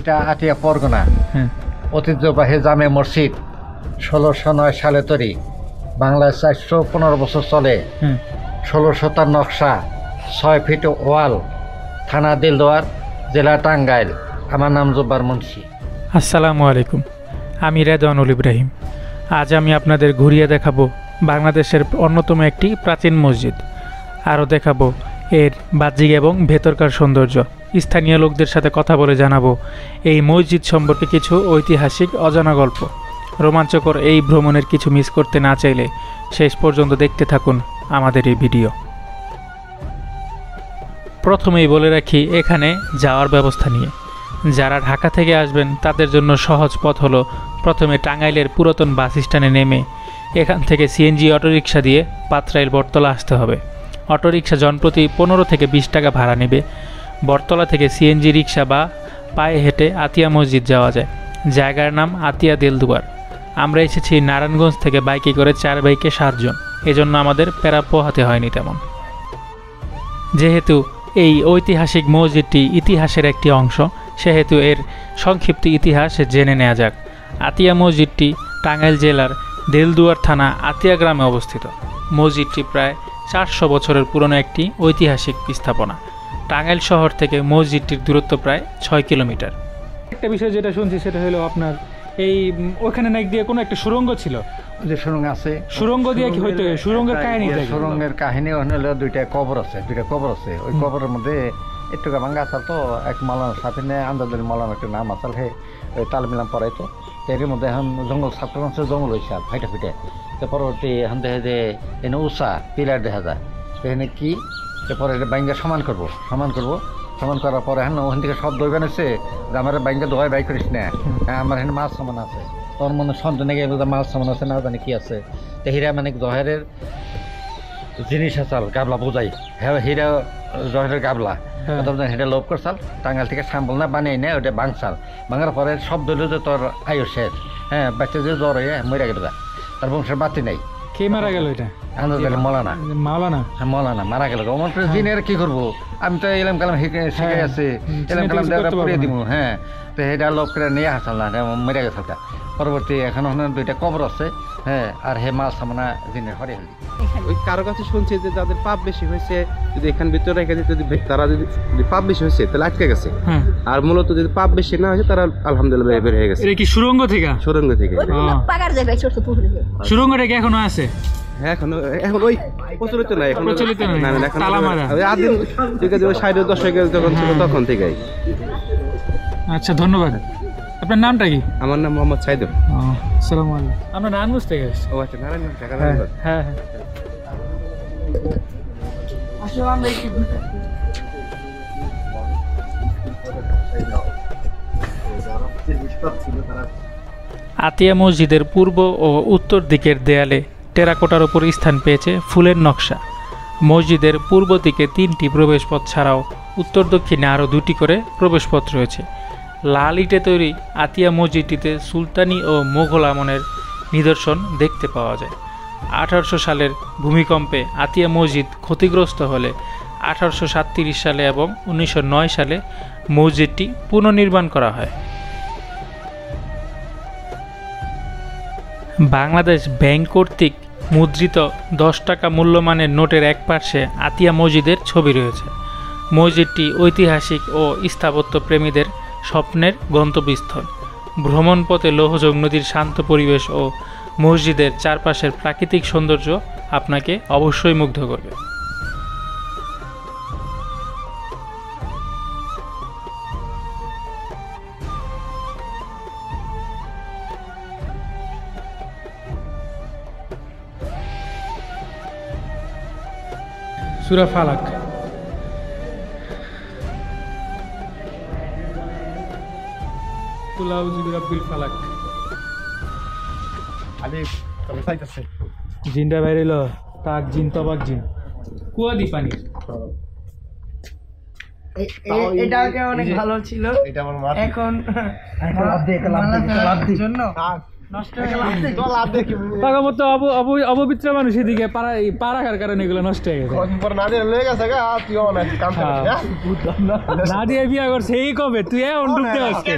এটা আতিয়া পরগনা। ঐতিহ্যবাহী জামে মসজিদ 1609 সালে তৈরি। বাংলায় 415 বছর চলে। 16 নকশা, 6 ফিট ওয়াল, থানা দিলদুয়ার, জেলা টাঙ্গাইল। আমার নাম জব্বার মুন্সি। আসসালামু আলাইকুম, আমি রেদওয়ানুল ইব্রাহিম। আজ আমি আপনাদের ঘুরিয়ে দেখাবো বাংলাদেশের অন্যতম একটি প্রাচীন মসজিদ। আরও দেখাবো এর বাহ্যিক এবং ভেতরকার সৌন্দর্য। স্থানীয় লোকদের সাথে কথা বলে জানাবো এই মসজিদ সম্পর্কে কিছু ঐতিহাসিক অজানা গল্প। রোমাঞ্চকর এই ভ্রমণের কিছু মিস করতে না চাইলে শেষ পর্যন্ত দেখতে থাকুন আমাদের এই ভিডিও। প্রথমেই বলে রাখি এখানে যাওয়ার ব্যবস্থা নিয়ে। যারা ঢাকা থেকে আসবেন তাদের জন্য সহজ পথ হলো প্রথমে টাঙ্গাইলের পুরাতন বাস স্ট্যান্ডে নেমে এখান থেকে সিএনজি অটোরিকশা দিয়ে পাত্রাইল বটতলা আসতে হবে। অটোরিকশা জনপ্রতি 15 থেকে 20 টাকা ভাড়া নেবে। বটতলা থেকে সিএনজি রিক্সা বা পায়ে হেঁটে আতিয়া মসজিদ যাওয়া যায়। জায়গার নাম আতিয়া দিলদুয়ার। আমরা এসেছি নারায়ণগঞ্জ থেকে বাইকে করে 4 বাইকে 7 জন, এজন্য আমাদের প্যারা পোহাতে হয়নি তেমন। যেহেতু এই ঐতিহাসিক মসজিদটি ইতিহাসের একটি অংশ, সেহেতু এর সংক্ষিপ্ত ইতিহাস জেনে নেওয়া যাক। আতিয়া মসজিদটি টাঙ্গাইল জেলার দিলদুয়ার থানা আতিয়া গ্রামে অবস্থিত। মসজিদটি প্রায় 400 বছরের পুরনো একটি ঐতিহাসিক স্থাপনা। টাঙ্গাইল শহর থেকে মসজিদটির দূরত্ব প্রায় 6 কিলোমিটার। একটা বিষয় যেটা শুনছি সেটা হলো আপনার এই ওখানে নাক দিয়ে কোনো একটা সুড়ঙ্গ ছিল। যে সুড়ঙ্গ আছে, সুড়ঙ্গ দিয়ে কি হইতো? সুড়ঙ্গের কাহিনী, সুড়ঙ্গের কাহিনী হলো দুইটা কবর আছে। ওই কবরের মধ্যে একটু ভাঙ্গা আসাল তো এক মালানোর সাথে নেই আন্দাজের মালানোর একটা নাম আসাল। হে ওই তাল মিলাম পড়াইতো। এর মধ্যে এখন জঙ্গল ছাত্র জঙ্গল হয়েছে আর ফাইটা ফিটে। তো পরবর্তী এখন দেখে যে এনে উষা পিলার দেখা যায়। এখানে কি পরে এটা বাইঙ্গা সমান করবো। সমান করার পরে হ্যাঁ ওখান থেকে সব দই বানাচ্ছে যে আমার বাইঙ্গা দোয়াই বাই করিস না। হ্যাঁ আমার এখানে মাছ সামান আছে। তোর মনে সন্দেহ নাকি মাছ সামান আছে না জানি কি আছে। তো হীরা মানে জহেরের জিনিস আসাল গাবলা বোঝাই। হ্যাঁ হীরা জহেরের গাবলা হেঁটে লোভ করছাল। টাঙ্গাইল থেকে সাম্বল না বানিয়ে নেয় ওটা বাংসাল। ভাঙার পরে সব দলীয় যে তোর আয়ু শেষ। হ্যাঁ বাচ্চা যে জ্বর হয়ে মরে গেল তার বংশের বাতি নাই। কে মারা গেল? এটা মৌলানা মারা গেল। আমার জিনের কি করবো? আমি তো এলাম কালাম শিখে আছে, এলাম কালাম পুড়িয়ে দিব। হ্যাঁ তো সেটা লোক করে নিয়ে হাসাল না, মরে গেছে। পরবর্তী এখন দুইটা কবর আছে। হ্যাঁ আর হে মাল সামনা জিনের হরে হলি। ওই কারো কাছে শুনছি যে যাদের পাপ বেশি হয়েছে যদি এখান ভিতরে রেখে দিতে, তারা যদি পাপ বেশি হয়েছে তাহলে আটকে গেছে। আর মূলত যদি পাপ বেশি না হয়েছে তারা আলহামদুলিল্লাহ বের হয়ে গেছে। এটা কি সুড়ঙ্গ থেকে? সুড়ঙ্গটা কি এখনো আছে? হ্যাঁ এখন ওই প্রচলিত নাই, এখন আদিম যুগে যে 60 দশকে যখন ছিল তখন থেকেই। আচ্ছা ধন্যবাদ। আপনার নামটা কি? আমার নাম মোহাম্মদ সাইদুল। আসসালামু আলাইকুম। আমরা নারায়ণগঞ্জ থেকে এসেছি। ও আচ্ছা, নারায়ণগঞ্জ থেকে। হ্যাঁ আতিয়া মসজিদের পূর্ব ও উত্তর দিকের দেয়ালে টেরাকোটার উপর স্থান পেয়েছে ফুলের নকশা। মসজিদের পূর্ব দিকে 3টি প্রবেশপথ ছাড়াও উত্তর দক্ষিণে আরও 2টি করে প্রবেশপথ রয়েছে। লাল ইটে তৈরি আতিয়া মসজিদটিতে সুলতানি ও মোগল আমলের নিদর্শন দেখতে পাওয়া যায়। 1800 সালের ভূমিকম্পে আতিয়া মসজিদ ক্ষতিগ্রস্ত হলে 1837 সালে এবং 1909 সালে মসজিদটি পুনর্নির্মাণ করা হয়। বাংলাদেশ ব্যাংক কর্তৃক মুদ্রিত 10 টাকা মূল্যমানের নোটের এক পার্শ্বে আতিয়া মসজিদের ছবি রয়েছে। মসজিদটি ঐতিহাসিক ও স্থাপত্য প্রেমীদের স্বপ্নের গন্তব্যস্থল। ভ্রমণপথে লৌহজং নদীর শান্ত পরিবেশ ও মসজিদের চারপাশের প্রাকৃতিক সৌন্দর্য আপনাকে অবশ্যই মুগ্ধ করবে। সূরা ফালাক। কুল আউযু বিরাব্বিল ফালাক। জিনটা বাইরেল তাক জিন তবাক জিন কুয়া দি পানি। এটাও অনেক ভালো ছিল। এখন জন্য তার মতো অপবিত্র মানুষ এদিকে পা রাখার কারণে এগুলো নষ্ট হয়ে গেছে না দিয়ে বিয়া করছে এই কবে তুই এখন ঢুকতে আসছে